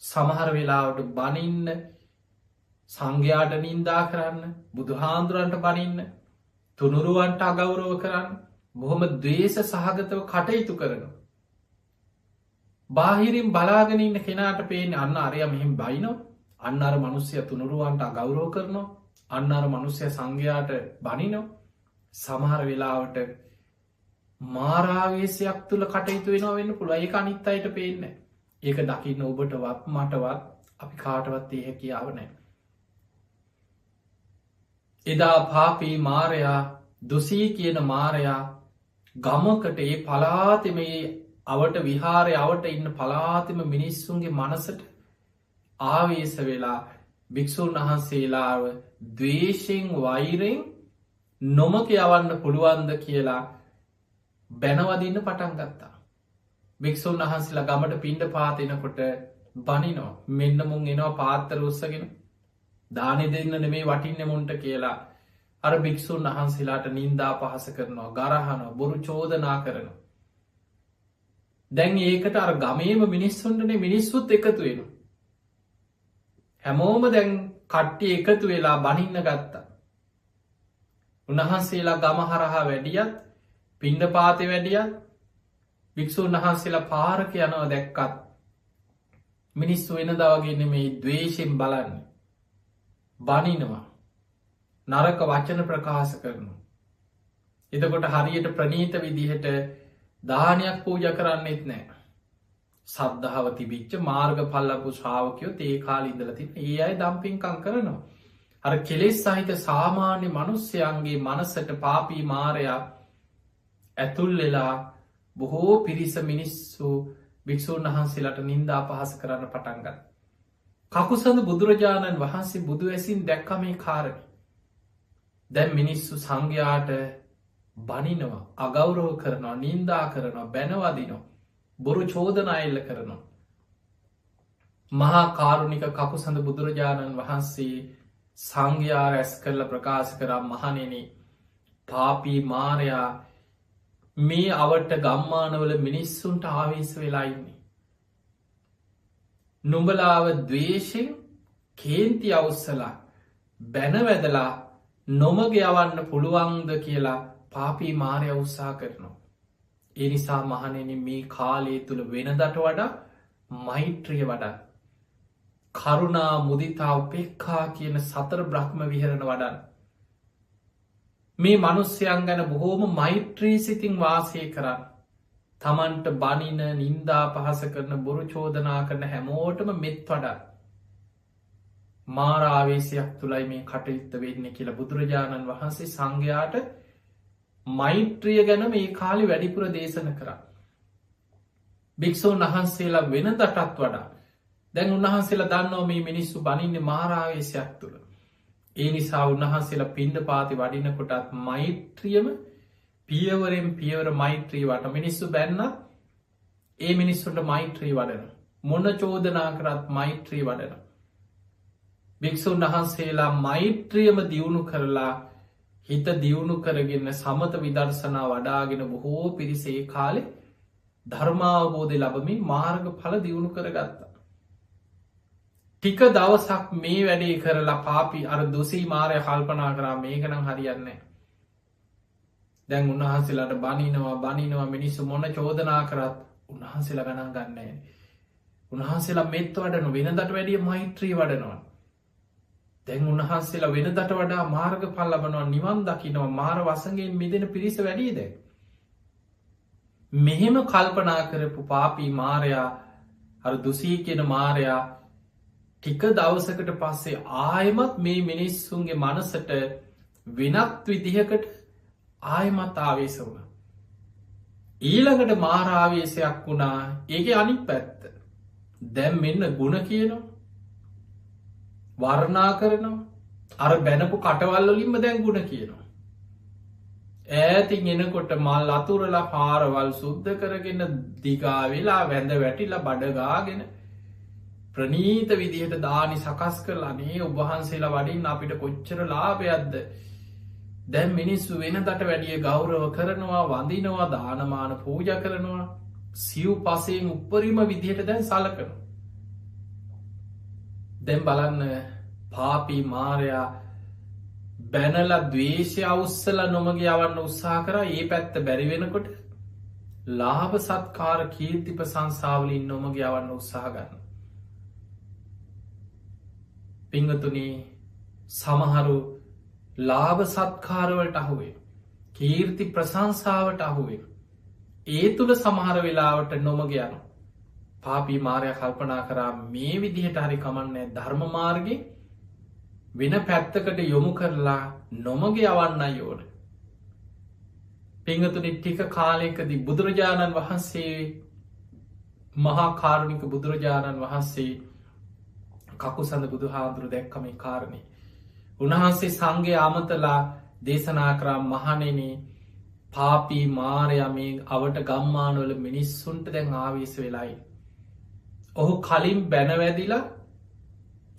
සමහර වෙලාවට බනින්න සංඝයාට නින්දා කරන්න බුදුහාන්දුරන්ට බනින්න තුනුරුවන්ට අගෞරව කරන්න බොහොම දවේශ සහගතව කටයුතු කරනවා. බාහිරින් බලාගෙන ඉන්න කෙනාට පේන අන්න අරය මෙහිම් බයිනෝ අන්න අර මනුස්්‍යය තුනුරුවන්ට අගෞරෝ කරනවා අන්න අර මනුස්්‍යය සංඝයාට බනිනෝ සමහර වෙලාවට මාරාවේශයක් තුළ කටයුතු වෙනවා වෙන්න පුළුව ඒ අනිත් අයට පේන්න ඒක දකින්න ඔබටවත් මටවත් අපි කාටවත් ඒ හැකියාව නෑ. එදා පාපී මාරයා දුසී කියන මාරයා ගමකට ඒ පලාතෙම අවට විහාරය අවට ඉන්න පලාතිම මිනිස්සුන්ගේ මනසට ආවේශ වෙලා භික්‍ෂූන් වහන්සේලාව දවේශයෙන් වෛරෙන් නොමක යවන්න පුළුවන්ද කියලා බැනවදින්න පටන් ගත්තා. භික්‍ෂූන් වහන්සේලා ගමට පිණ්ඩ පාතිනකොට බනිනෝ මෙන්න මුන් එනවා පාත්තර උත්සගෙන දානෙ දෙන්න නෙමේ වටින්න මුන්ට කියලා අර භික්‍ෂූන් වහන්සේලාට නින්දා පහස කරනවා ගරහනෝ බොරු චෝදනා කරනවා. දැන් ඒකට අර ගමේම මිනිස්සුන්ටනේ මිනිස්සුත් එකතු වෙන. හැමෝම දැන් කට්ටිය එකතු වෙලා බනින්න ගත්තා. උන්වහන්සේලා ගම හරහා වැඩියත් පිණ්ඩ පාති වැඩියත් භික්‍ෂූන් වහන්සේලා පාරක යනවා දැක්කත් මිනිස්සු වෙන දවගන්න මේ දවේශයෙන් බලන්නේ. බනිනවා නරක වචන ප්‍රකාශ කරනවා. එතකොට හරියට ප්‍රනීත විදිහට දානයක් පූජ කරන්නෙත් නෑ. සද්ධාව තිබිච්ච මාර්ග පල්ලපු ශ්‍රාවකයෝ ඒ කාල ඉඳලති ඒ අයි දම්පින්කං කරනවා. අර කෙලෙස් සහිත සාමාන්‍ය මනුස්්‍යයන්ගේ මනසට පාපී මාරයා ඇතුල් වෙලා බොහෝ පිරිස මිනිස්සු භික්‍ෂූන් වහන්සේලාට නින්දා පහස කරන්න පටන්ගන්න. කකුසඳ බුදුරජාණන් වහන්සේ බුදු ඇසින් දැක්කමේ කාරණ. දැන් මිනිස්සු සංඝයාට බනිනවා අගෞරව කරනවා නින්දා කරනවා බැනවදිනවා බොරු චෝදනා එල්ල කරනවා. මහා කාරුණික කකුසඳ බුදුරජාණන් වහන්සේ සංඝයා රැස් කරල ප්‍රකාශ කරා මහනෙන පාපී මාරයා මේ අවට ගම්මානවල මිනිස්සුන්ට ආවේශ වෙලාඉන්නේ. නුඹලාව දවේශෙන් කේන්ති අවස්සලා බැනවැදලා නොමග යවන්න පුළුවන්ද කියලා පාපී මාරය උත්සා කරනවා. ඒ නිසා මහනෙන මේ කාලය තුළ වෙනදට වඩා මෛත්‍රිය වඩා කරුණා මුදිතා උපෙක්කා කියන සතර බ්‍රහ්ම විහරණ වඩන්. මේ මනුස්්‍යයන් ගැන බොහෝම මෛත්‍රී සිතින් වාසය කරන්න. තමන්ට බනින නින්දා පහස කරන බොරු චෝදනා කරන හැමෝටම මෙත් වඩා. මාරාවේශයක් තුළයි මේ කටයුත්ත වෙන්න කියලා බුදුරජාණන් වහන්සේ සංඝයාට මෛත්‍රිය ගැන මේ කාලි වැඩිපුර දේශන කරා. භික්‍ෂූන් වහන්සේලා වෙන දටත් වඩා දැන් උන්වහන්සේලා දන්නෝ මේ මිනිස්සු බනින්න මාරාවේශයක් තුළ. ඒ නිසා උන්වහන්සේලා පිණ්ඩ පාති වඩිනකොටත් මෛත්‍රියම පියවරෙන් පියවර මෛත්‍රී වට මිනිස්සු බැන්න ඒ මිනිස්සුන්ට මෛත්‍රී වඩන. මොන චෝදනා කරත් මෛත්‍රී වඩන. භික්‍ෂූන් වහන්සේලා මෛත්‍රියම දියුණු කරලා හිත දියුණු කරගන්න සමත විදර්ශනා වඩාගෙන බොහෝ පිරිසේ කාලෙ ධර්මාවබෝධය ලබමින් මාර්ග පල දියුණු කරගත්තා. ටික දවසක් මේ වැඩේ කරලා පාපි අර දුසී මාරය කල්පනා කරා මේකනම් හරියන්නේ. දැන් උන්වහන්සේලාට බනිනවා මිනිස්සු මොන චෝදනා කරත් උන්වහන්සේලා ගණන් ගන්නෑ. උන්වහන්සේලා මෙත් වඩනු වෙනදට වැඩිය මෛත්‍රී වඩනවා. දැන් උන්වහන්සේලා වෙනදට වඩා මාර්ග පල් ලබනවා නිවන් දකිනවා මාර වසගෙන් මිදෙන පිරිස වැඩීද. මෙහෙම කල්පනා කරපු පාපී මාරයා අර දුසී කියන මාරයා ටික දවසකට පස්සේ ආයමත් මේ මිනිස්සුන්ගේ මනසට වෙනත් විදිහකට ආයමත් ආවේශ වුණ. ඊළඟට මාරාවේශයක් වුණා ඒක අනික් පැත්ත. දැම් මෙන්න ගුණ කියනවා වර්ණා කරනවා අර බැනපු කටවල්ලොලින්ම දැන් ගුණ කියනවා. ඈතින් එනකොට මල් අතුරලා පාරවල් සුද්ධ කරගෙන දිගා වෙලා වැඳ වැටිලා බඩගාගෙන ප්‍රනීත විදිහට දානි සකස් කරලානේ ඔබහන්සේලා වඩින් අපිට කොච්චර ලාභයක්ද. දැන් මිනිස්සු වෙනදට වැඩිය ගෞරව කරනවා වඳිනවා දානමාන පූජ කරනවා සිව් පසයෙන් උපරිම විදිහට දැන් සලකන. දැන් බලන්න පාපී මාරයා බැනල දවේශය අවස්සල නොමග යවන්න උත්සා කර ඒ පැත්ත බැරිවෙනකොට ලාභ සත්කාර කීර්ති ප්‍රසංසාවලින් නොමග යවන්න උත්සාහ ගන්න. පිංගතුනේ සමහරු ලාභ සත්කාරවලට අහුවේ කීර්ති ප්‍රසංසාවට අහුවේ ඒ තුළ සමහර වෙලාවට නොමග යන පාපී මාරය කල්පනා කරා මේ විදිහට හරි කමන්නේ ධර්ම මාර්ගය වෙන පැත්තකට යොමු කරලා නොමග යවන්න යෝන. පිංගතුනි ටික කාලයකදී බුදුරජාණන් වහන්සේ මහා කාරුණික බුදුරජාණන් වහන්සේ කකුසඳ බුදු හාදුරු දැක්කම කාරණය. උන්වහන්සේ සංඝය අමතලා දේශනා කරා මහනෙන පාපී මාරයමේ අවට ගම්මානවල මිනිස්සුන්ට දැන් ආවේශ වෙලායි. ඔහු කලින් බැනවැදිලා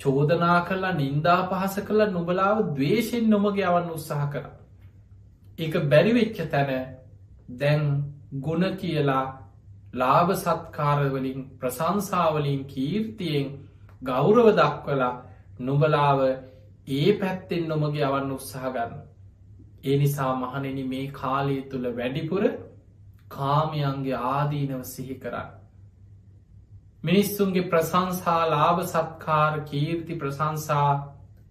චෝදනා කරලා නින්දා පහස කළ නුබලාව දවේශෙන් නොමග යවන්න උත්සාහ කර. එක බැරිවෙච්ච තැන දැන් ගුණ කියලා ලාභ සත්කාරවලින් ප්‍රසංසාවලින් කීර්තියෙන් ගෞරව දක්වලා නුබලාව ඒ පැත්තෙන් නොමග යවන්න උත්සාහ ගන්න. ඒ නිසා මහනෙන මේ කාලය තුළ වැඩිපුර කාමයන්ගේ ආදීනව සිහි කරන්න. මිනිස්සුන්ගේ ප්‍රසංසා ලාභ සත්කාර කීර්ති ප්‍රසංසා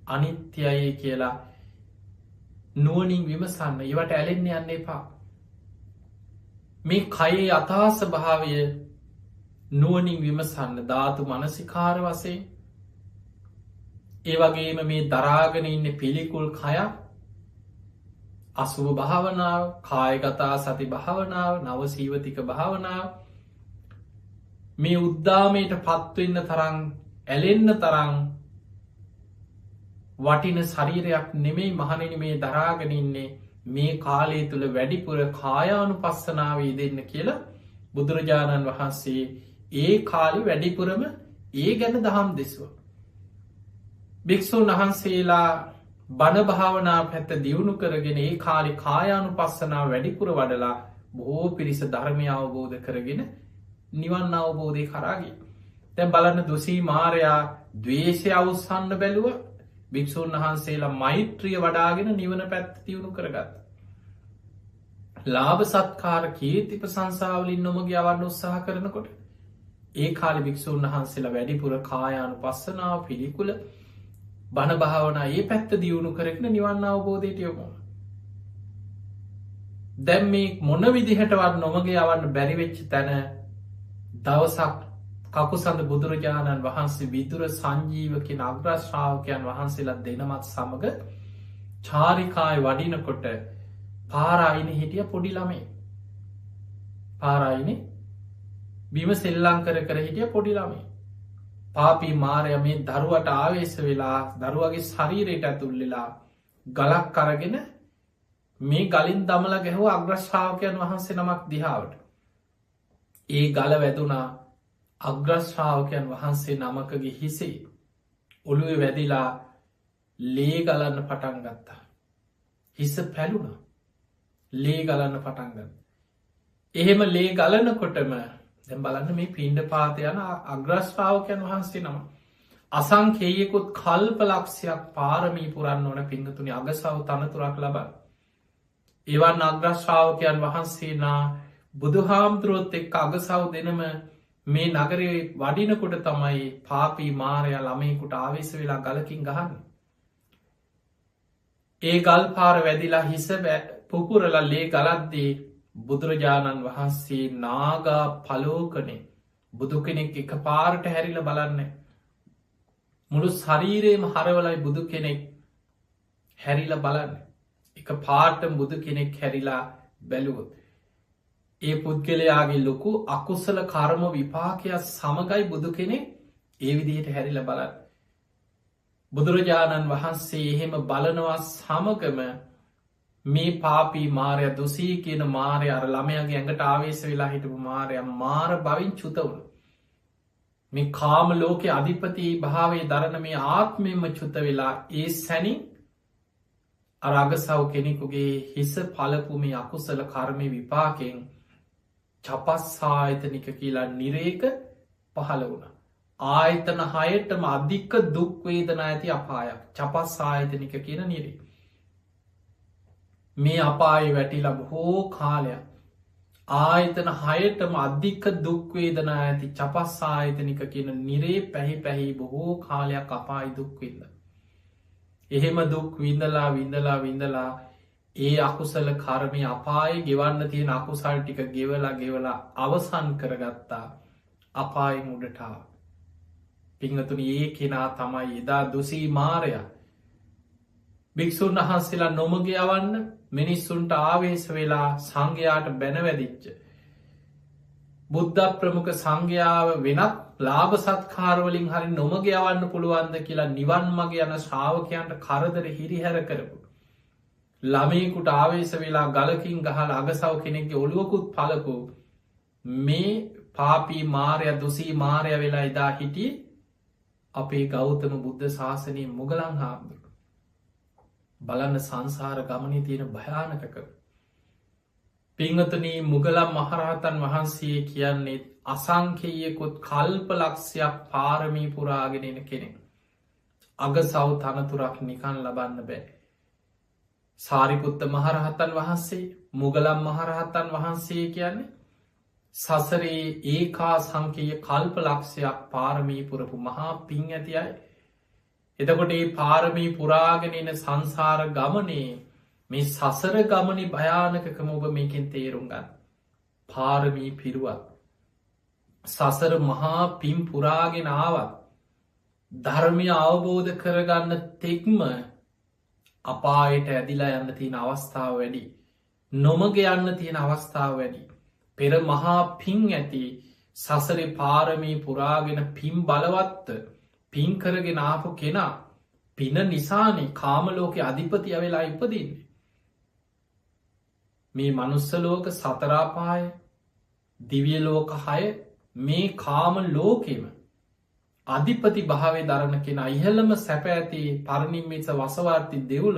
අනිත්‍යයේ කියලා නුවනින් විමසන්න ඒවට ඇලෙන්න යන්න එපා. මේ කයේ අතාස භාවය නුවනින් විමසන්න ධාතු මනසිකාර වසේ ඒ වගේම මේ දරාගෙන ඉන්න පිළිකුල් කයක් අසුභ භාවනාව, කායගතා සති භාවනාව, නවසීවතික භාවනාව, මේ උද්දාමයට පත්වවෙන්න තරං ඇලෙන්න තරං වටින ශරීරයක් නෙමෙයි මහණෙනි මේ දරාගෙන ඉන්නේ, මේ කාලය තුළ වැඩිපුර කායානු පස්සනාවේ දෙන්න කියලා බුදුරජාණන් වහන්සේ ඒ කාලි වැඩිපුරම ඒ ගැන දහම් දෙසුව. භික්‍ෂූන් වහන්සේලා බණ භාවනා පැත්ත දියුණු කරගෙන ඒ කාලි කායානු පස්සනාව වැඩිපුර වඩලා බොහෝ පිරිස ධර්මය අවබෝධ කරගෙන නිවන් අවබෝධය කරාගේ. තැන් බලන්න දුසී මාරයා දවේශය අවස්සන්න බැලුව භික්‍ෂූන් වහන්සේලා මෛත්‍රිය වඩාගෙන නිවන පැත්ත තියුණු කරගත්. ලාභ සත්කාර කීර්ති ප්‍රශංසාවලින් නොමග යවන්න උත්සාහ කරනකොට ඒ කාලි භික්‍ෂූන් වහන්සේලා වැඩිපුර කායානු පස්සනාව පිළිකුල බණ භාවනා ඒ පැත්ත දියුණු කරගෙන නිවන් අවබෝධයට යොමු. දැම් මේ මොන විදිහටවත් නොමග යවන්න බැරිවෙච්ච තැන දවසක් කකුසඳ බුදුරජාණන් වහන්සේ විදුර සංජීවකෙන අග්‍රශ්‍රාවකයන් වහන්සේලා දෙනමත් සමඟ චාරිකාය වඩිනකොට පාරායින හිටිය පොඩි ළමේ. පාරායින බිම සෙල්ලං කර හිටිය පොඩි ළමේ. පාපී මාරය මේ දරුවට ආවේශ වෙලා දරුවගේ ශරීරයට ඇතුල්ලෙලා ගලක් කරගෙන මේ ගලින් දමල ගැහුව අග්‍රශ්‍රාවකයන් වහන්සේ නමක් දිහාවට. ඒ ගල වැදුනා අග්‍රශ්‍රාවකයන් වහන්සේ නමකගේ හිසේ ඔළුව වැදිලා ලේ ගලන්න පටන් ගත්තා. හිස පැලුණ ලේ ගලන්න පටන්ගන්න. එහෙම ලේ ගලනකොටම දැ බලන්න මේ පින්ඩ පාතයන අග්‍රශ්‍රාවකයන් වහන්සේ නම අසංකේයකුත් කල්ප ලක්ෂයක් පාරමී පුරන්න ඕන පිංගතුනි අගසාව තනතුරක් ලබන්න. ඒවන් අග්‍රශ්‍රාවකයන් වහන්සේනා බුදුහාමුදුරුවොත් එක් අගසව් දෙනම මේ නගරේ වඩිනකොට තමයි පාපී මාරය ළමයකුට ආවේශ වෙලා ගලකින් ගහන්න. ඒ ගල් පාර වැදිලා හිස පුපුරල ලේ ගලද්දී බුදුරජාණන් වහන්සේ නාගා පලෝකනේ බුදු කෙනෙක් එක පාරට හැරිල බලන්න. මුළු ශරීරයම හරවලයි බුදු කෙනෙක් හැරිල බලන්න. එක පාටම් බුදු කෙනෙක් හැරිලා බැලුවොත්. ඒ පුද්ගලයාගේ ලොකු අකුසල කර්ම විපාකයක් සමගයි බුදු කෙනෙ ඒ විදිහට හැරිල බලන්න. බුදුරජාණන් වහන්සේ එහෙම බලනවා සමගම මේ පාපී මාරය දොසී කියන මාරය අර ළමයගේ ඇඟට ආවේශ වෙලා හිටපු මාරය මාර බවින් චුතවුණ. මේ කාම ලෝකෙ අධිපති භාවේ දරන මේ ආත්මෙන්ම චුත වෙලා ඒ සැනින් අරගසව් කෙනෙකුගේ හිස පලපු මේ අකුසල කර්මය විපාකෙන් චපස්සායතනික කියලා නිරේක පහළ වුණ. ආයතන හයටම අධික්ක දුක්වේදන ඇති අපායක් චපස්සායතනික කියන නිරේ. මේ අපායි වැටිලා බොහෝ කාලයක් ආයතන හයටම අධික්ක දුක්වේදන ඇති චපස්සායතනික කියන නිරේ පැහි පැහි බොහෝ කාලයක් අපායි දුක්විල්ල. එහෙම දුක් විඳලා විඳලා විඳලා ඒ අකුසල කර්මය අපායි ගෙවන්න තියෙන අකුසල් ටික ගෙවලා අවසන් කරගත්තා අපායි මුඩටාව. පිංහතුන ඒ කෙනා තමයි එදා දුසී මාරය භික්‍ෂූන් වහන්සේලා නොමග යවන්න මිනිස්සුන්ට ආවේශ වෙලා සංඝයාට බැනවැදිච්ච. බුද්ධ ප්‍රමුඛ සංඝයාව වෙනත් ලාභ සත්කාරවලින් හරි නොමග යවන්න පුළුවන්ද කියලා නිවන් මග යන ශ්‍රාවකයන්ට කරදර හිරිහැර කරපු. ළමයකුට ආවේශ වෙලා ගලකින් ගහල අගසව් කෙනෙක්ගේ ඔළුවකුත් පලපු මේ පාපී මාරය දුසී මාරය වෙලා එදා හිටිය අපේ ගෞතම බුද්ධ ශාසනය මුගලන් හාමුදුරු. බලන්න සංසාර ගමනී තියෙන භයානකක. පිංහතනී මුගලම් මහරහතන් වහන්සේ කියන්නේ අසංකේයකුත් කල්ප ලක්ෂයක් පාරමී පුරාගෙනෙන කෙනෙක්. අග සව් තනතුරක් නිකන් ලබන්න බෑ. සාරිපුත්ත මහරහතන් වහන්සේ මුගලම් මහරහතන් වහන්සේ කියන්නේ සසරේ ඒකා සංකේය කල්ප ලක්ෂයක් පාරමී පුරපු මහා පින් ඇති අයි. එතකොට ඒ පාරමී පුරාගෙනන සංසාර ගමනේ මේ සසර ගමනි භයානකකම ඔබ මේකින් තේරුම් ගන්න. පාරමී පිරුවත් සසර මහා පින් පුරාගෙන ආවත් ධර්මය අවබෝධ කරගන්න තෙක්ම අපායට ඇදිලා යන්න තියෙන අවස්ථාව වැඩි. නොමග යන්න තියෙන අවස්ථාව වැඩි. පෙර මහා පින් ඇති සසර පාරමී පුරාගෙන පින් බලවත්ත පින් කරගෙන ආපු කෙනා පින නිසානේ කාමලෝක අධිපතිය වෙලා ඉපදින්නේ. මේ මනුස්සලෝක සතරාපාය දිවියලෝක හය මේ කාම ලෝකෙම අධිපති භාවය දරණ කෙන ඉහළම සැප ඇති පරණින්මිස වසවාර්ති දෙවුල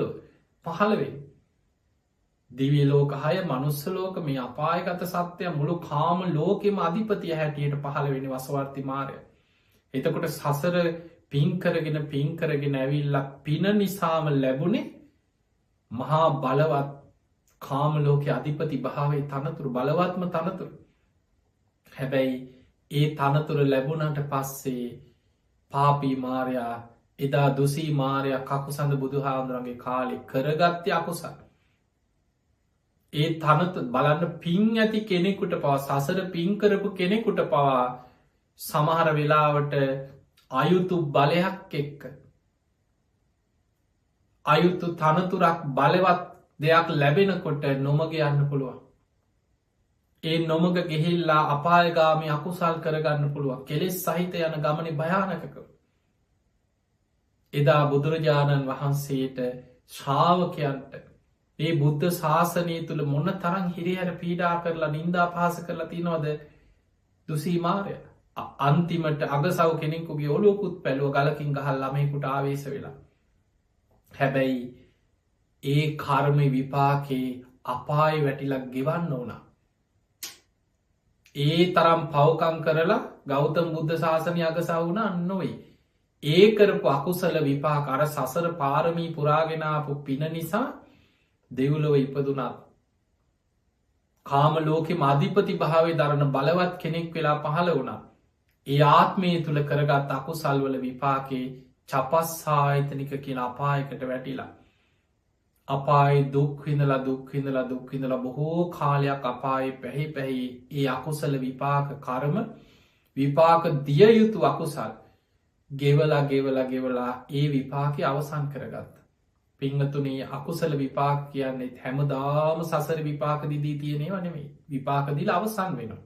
පහළවෙන්. දිවියලෝක හය මනුස්සලෝක මේ අපායගත සත්‍යය මුළු කාම ලෝකෙම අධිපතිය හැටියට පහළවෙනි වසවර්ති මාරය. එතකොට සසර පින්කරගෙන ඇවිල්ලක් පින නිසාම ලැබුණේ මහා බලවත් කාම ලෝක අධිපති භාවේ තනතුරු බලවත්ම තනතුරු. හැබැයි ඒ තනතුර ලැබුණට පස්සේ පාපී මාරයා එදා දුසී මාරයා කකුසඳ බුදුහාමුදුරන්ගේ කාලෙ කරගත්්‍ය අකුසල්. ඒ තනත බලන්න පින් ඇති කෙනෙකුට පවා සසර පින්කරපු කෙනෙකුට පවා සමහර වෙලාවට අයුතු බලයක් එක්ක අයුතු තනතුරක් බලවත් දෙයක් ලැබෙනකොට නොමග යන්න පුළුවන්. ඒ නොමග ගෙහිල්ලා අපායගාමි අකුසල් කරගන්න පුළුවන් කෙලෙස් සහිත යන ගමන භයානකක. එදා බුදුරජාණන් වහන්සේට ශ්‍රාවකයන්ට ඒ බුද්ධ ශාසනය තුළ මොන්න තරන් හිරිහැර පීඩා කරලා නින්දා පහස කරලා තිනවද දුසීමාරය අන්තිමට අගසව කෙනෙකුගේ ඔලුකුත් පැලුව ගලකින් ගහල් ළමයකුට ආවේශ වෙලා. හැබැයි ඒ කර්ම විපාකේ අපාය වැටිලක් ගෙවන්න ඕනා. ඒ තරම් පවකං කරලා ගෞතම බුද්ධ ශාසනය අගසා වුණ නොයි. ඒ කරපු අකුසල විපාක අර සසර පාරමී පුරාගෙනාපු පින නිසා දෙව්ලොව ඉපදුනා. කාම ලෝකෙ අධිපති භාවේ දරන බලවත් කෙනෙක් වෙලා පහළ වුණා. ඒ ආත්මය තුළ කරගත් අකුසල්වල විපාකේ චපස්සාහිතනික කියලා අපායකට වැටිලා. අපායි දුක්හිඳලා බොහෝ කාලයක් අපායි පැහි පැහි ඒ අකුසල විපාක කරම විපාක දිය යුතු අකුසල් ගෙවලා ඒ විපාක අවසන් කරගත්ත. පිංහතුනේ අකුසල විපාක කියන්නේ හැමදාම සසර විපාක දිදී තියනේ වනෙමේ විපාකදිල අවසන් වෙනවා.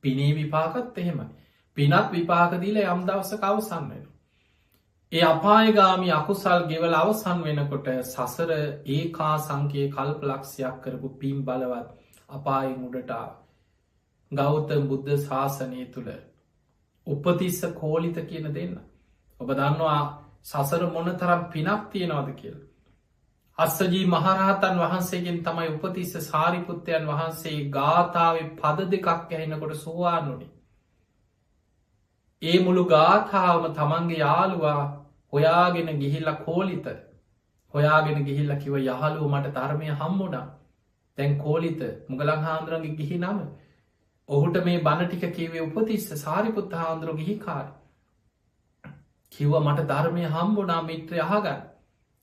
පිනේ විපාකත් එහෙමයි. පිනත් විපාකදීල යම් දවසක අවසන් වෙන. ඒ අපායගාමි අකුසල් ගෙවල අවසන් වෙනකොට සසර ඒකා සංකයේ කල්ප ලක්ෂයක් කරපු පින් බලවත් අපායි මුඩටා ගෞතම බුද්ධ ශාසනය තුළ උපතිස්ස කෝලිත කියන දෙන්න. ඔබ දන්නවා සසර මොන තරම් පිනක් තියෙනවද කියල. අස්සජී මහරහතන් වහන්සේගෙන් තමයි උපතිස්ස සාරිපුත්තයන් වහන්සේ ගාථාව පද දෙකක් ඇහෙනකොට සෝවානුනි. ඒ මුළු ගාථාවම තමන්ගේ යාළුවා හොයාගෙන ගිහිල්ල කෝලිත හොයාගෙන ගිහිල්ල කිව යහලුව මට ධර්මය හම්මුණා. තැන් කෝලිත මුගලන් හාන්දුරන්ගේ ගිහි නම ඔහුට මේ බණ ටික කිවේ උපතිස්ස සාරිපුත්ත හාන්දුරු ගිහි කාර කිව්ව මට ධර්මය හම්බුනා මිත්‍ර යහගන්න.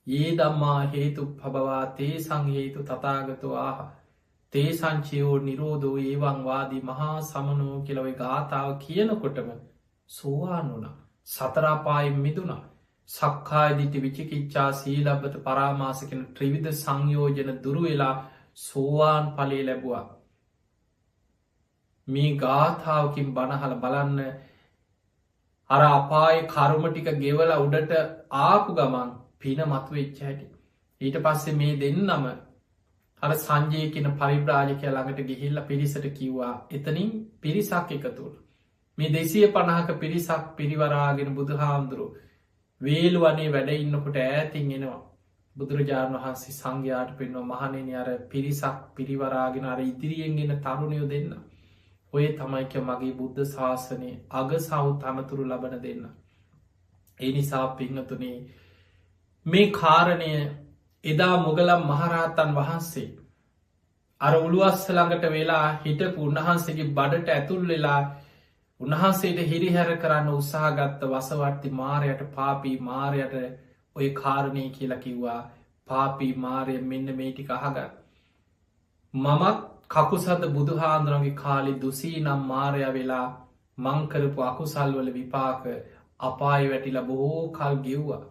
ඒ දම්මා හේතු පබවා තේ සංහේතු තතාගතු ආහ තේ සංචයෝ නිරෝධෝ ඒවංවාදී මහා සමනෝ කියලව ගාථාව කියනකොටම සෝවානුනා සතරාපායෙන් මිදුනා. සක්කායිදිටි විචිකිච්චා සීලබ්බත පරාමාසකෙන ත්‍රිවිධ සංයෝජන දුරුවෙලා සෝවාන් පලේ ලැබවා. මේ ගාථාවකින් බණහල බලන්න අර අපාය කරුම ටික ගෙවල උඩට ආපු ගමන් පින මතු වෙච්ච හැටි. ඊට පස්සේ මේ දෙන්නම අර සංජය කියන පරිබ්‍රාජකය ළඟට ගිහිල්ල පිරිසට කිව්වා එතනින් පිරිසක් එකතුළ. මේ 250ක පිරිසක් පිරිවරාගෙන බුදුහාමුදුරු වේල්වනේ වැඩ ඉන්නකොට ඈතින් එනවා. බුදුරජාණන් වහන්සේ සංඝයාට පෙන්ව මහණෙනි අර පිරිසක් පිරිවරාගෙන අර ඉදිරියෙන්ගෙන තරුණයෝ දෙන්න. ඔය තමයික මගේ බුද්ධ ශාසනයේ අග සව් තනතුරු ලබන දෙන්න. ඒ නිසා පිංහතුනේ මේ කාරණය එදා මුගලම් මහරහතන් වහන්සේ අර උළුවස්ස ළඟට වෙලා හිටපු උන්වහන්සේගේ බඩට ඇතුල් වෙලා උන්වහන්සේට හිරිහැර කරන්න උත්සාහගත්ත වසවර්ති මාරයට පාපී මාරයට ඔය කාරණය කියලා කිව්වා පාපී මාරය මෙන්න මේටික අහගන්න. මමත් කකුසඳ බුදුහාන්දුරන්ගේ කාලි දුසී නම් මාරය වෙලා මංකරපු අකුසල්වල විපාක අපාය වැටිලා බොහෝ කල් ගෙව්වා.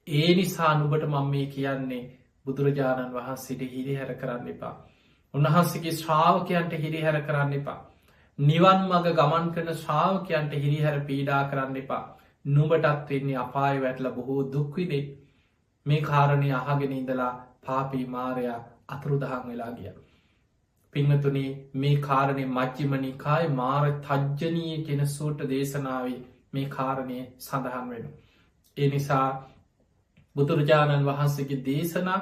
ඒ නිසා නුබට මම මේ කියන්නේ බුදුරජාණන් වහන්සේට හිරිහැර කරන්න එපා. උන්වහන්සේගේ ශ්‍රාවකයන්ට හිරිහැර කරන්න එපා. නිවන් මග ගමන් කරන ශ්‍රාවකයන්ට හිරිහැර පීඩා කරන්න එපා. නුබටත් වෙන්නේ අපාය වැටල බොහෝ දුක්විනේ. මේ කාරණය අහගෙන ඉඳලා පාපී මාරයා අතුරුදහන් වෙලා ගිය. පිංහතුනි මේ කාරණය මජ්ජිම නිකාය මාර තජ්ජනීය කෙන සූට දේශනාවේ මේ කාරණය සඳහන් වෙන. ඒ නිසා බුදුරජාණන් වහන්සේගේ දේශනා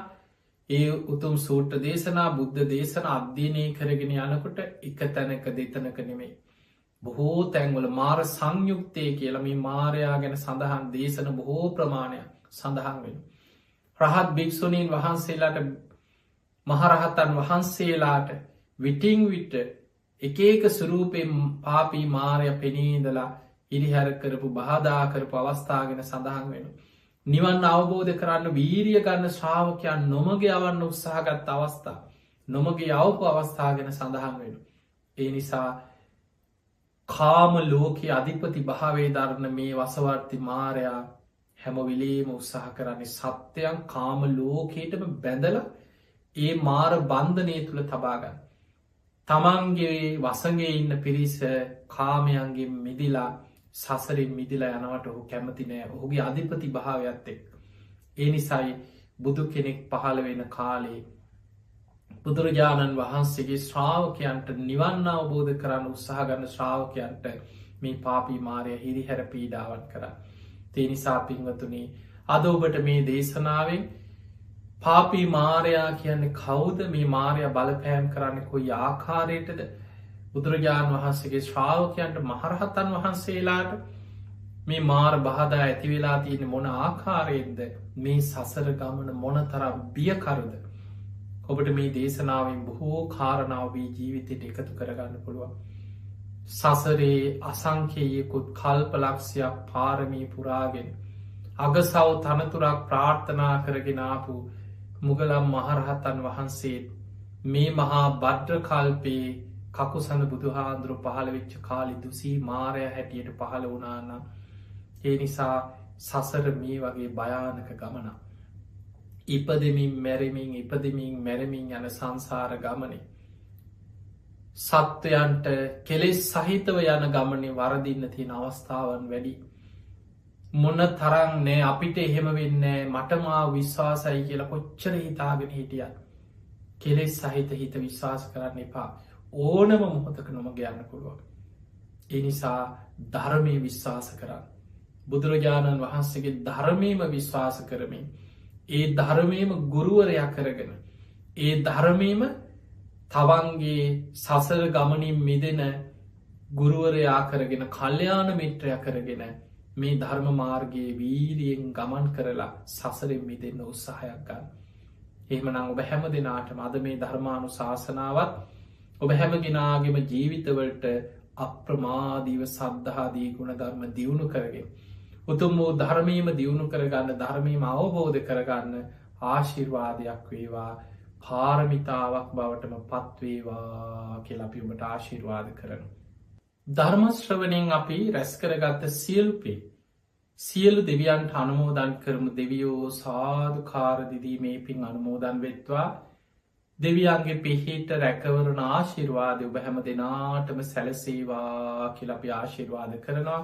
ඒ උතුම් සූට්ට දේශනා බුද්ධ දේශන අධ්‍යනය කරගෙන යනකොට එක තැනක දෙතනක නෙමෙයි. බොහෝ තැන්වල මාර සංයුක්තය කියල මේ මාරයා ගැන සඳහන් දේශන බොහෝ ප්‍රමාණයක් සඳහන් වෙන. රහත් භික්‍ෂුණීන් වහන්සේලාට මහරහතන් වහන්සේලාට විටිං විට එකක සුරූපයෙන් පාපී මාරය පෙනීදලා ඉරිහැර කරපු බාධා කරපු අවස්ථාගෙන සඳහන් වෙන. නිවන් අවබෝධ කරන්න වීරිය ගන්න ශ්‍රාවකයන් නොමග යවන්න උත්සාහගත් අවස්ථා නොමගේ යවපු අවස්ථාගෙන සඳහන් වෙන. ඒ නිසා කාම ලෝකයේ අධිපති භාවේ ධරණ මේ වසවර්ති මාරයා හැමවිලේම උත්සාහ කරන්නේ සත්‍යයන් කාම ලෝකයටම බැඳල ඒ මාර බන්ධනය තුළ තබාගන්න. තමන්ගේ වසගේ ඉන්න පිරිස කාමයන්ගේ මිදිලා සසරින් මිදිලා යනවට ඔහු කැමති නෑ. ඔහුගේ අධිපති භාවයක්ත් එක්. ඒ නිසයි බුදු කෙනෙක් පහළ වෙන කාලේ බුදුරජාණන් වහන්සේගේ ශ්‍රාවකයන්ට නිවන්න අවබෝධ කරන්න උත්සාහගන්න ශ්‍රාවකයන්ට මේ පාපී මාරය හිරිහැර පීඩාවන් කර. තේ නිසා පින්වතුනි අද ඔබට මේ දේශනාවෙන් පාපී මාරයා කියන්නේ කවුද මේ මාරය බලපෑම් කරන්න කොයි ආකාරයටද බුදුරජාණන් වහන්සේගේ ශ්‍රාවකයන්ට මහරහතන් වහන්සේලාට මේ මාර බාධා ඇතිවෙලා තියෙන මොන ආකාරයෙන්ද මේ සසර ගමන මොන තරම් බියකරුද ඔබට මේ දේශනාවෙන් බොහෝ කාරණාවී ජීවිතයට එකතු කරගන්න පුළුවන්. සසරේ අසංකයකුත් කල්පලක්ෂයක් පාරමී පුරාගෙන අගසව් තනතුරක් ප්‍රාර්ථනා කරගෙනාපු මුගලම් මහරහතන් වහන්සේ මේ මහා බද්්‍ර කල්පයේ කකුසඳ බුදුහාන්දුරු පහළ වෙච්ච කාලි දුසී මාරය හැටියට පහළ වනානම් ඒ නිසා සසර මේ වගේ භයානක ගමන. ඉපදමින් මැරමින් ඉපදමින් මැරමින් යන සංසාර ගමනේ. සත්වයන්ට කෙලෙස් සහිතව යන ගමනේ වරදින්න තියෙන අවස්ථාවන් වැඩි. මොන්න තරන් නෑ අපිට එහෙම වෙන්න මටමා විශ්වාසයි කියලා කොච්චර හිතාගෙන හිටිය. කෙලෙස් සහිත හිත විශ්වාස කරන්න එපා. ඕනම මොහොතක නොම ගයන්න පුළුවන්. එනිසා ධර්මය විශ්වාස කරන්න. බුදුරජාණන් වහන්සේගේ ධර්මයම විශ්වාස කරමින් ඒ ධර්මයම ගුරුවරයක් කරගෙන ඒ ධර්මයම තවන්ගේ සසර ගමනින් මිදෙන ගුරුවරයා කරගෙන කල්්‍යයාන මිත්‍රය කරගෙන මේ ධර්ම මාර්ගයේ වීරියෙන් ගමන් කරලා සසරෙන් මිදන්න උත්සාහයක් ගන්න. එහෙමනම් ඔබ හැම දෙනාටම අද මේ ධර්මානු ශාසනාවත් ඔබ හැමගෙනාගේම ජීවිතවලට අප්‍රමාදීව සද්ධාදී ගුණ ධර්ම දියුණු කරගෙන. උතුම් වූ ධර්මීම දියුණු කරගන්න ධර්මීම අවබෝධ කරගන්න ආශිර්වාදයක් වේවා පාරමිතාවක් බවටම පත්වේවා කියලපිමට ආශිර්වාද කරන. ධර්මශ්‍රවනයෙන් අපි රැස්කරගත්ත සියල්පේ සියලු දෙවියන්ට අනුමෝදන් කරමු. දෙවියෝ සාධකාරදිදී මේ පින් අනුමෝදන් වෙත්වා. දෙවියන්ගේ පිහිට රැකවරණ ආශිර්වාද ඔබ හැම දෙනාටම සැලසේවා කියලපි ආශිර්වාද කරනවා.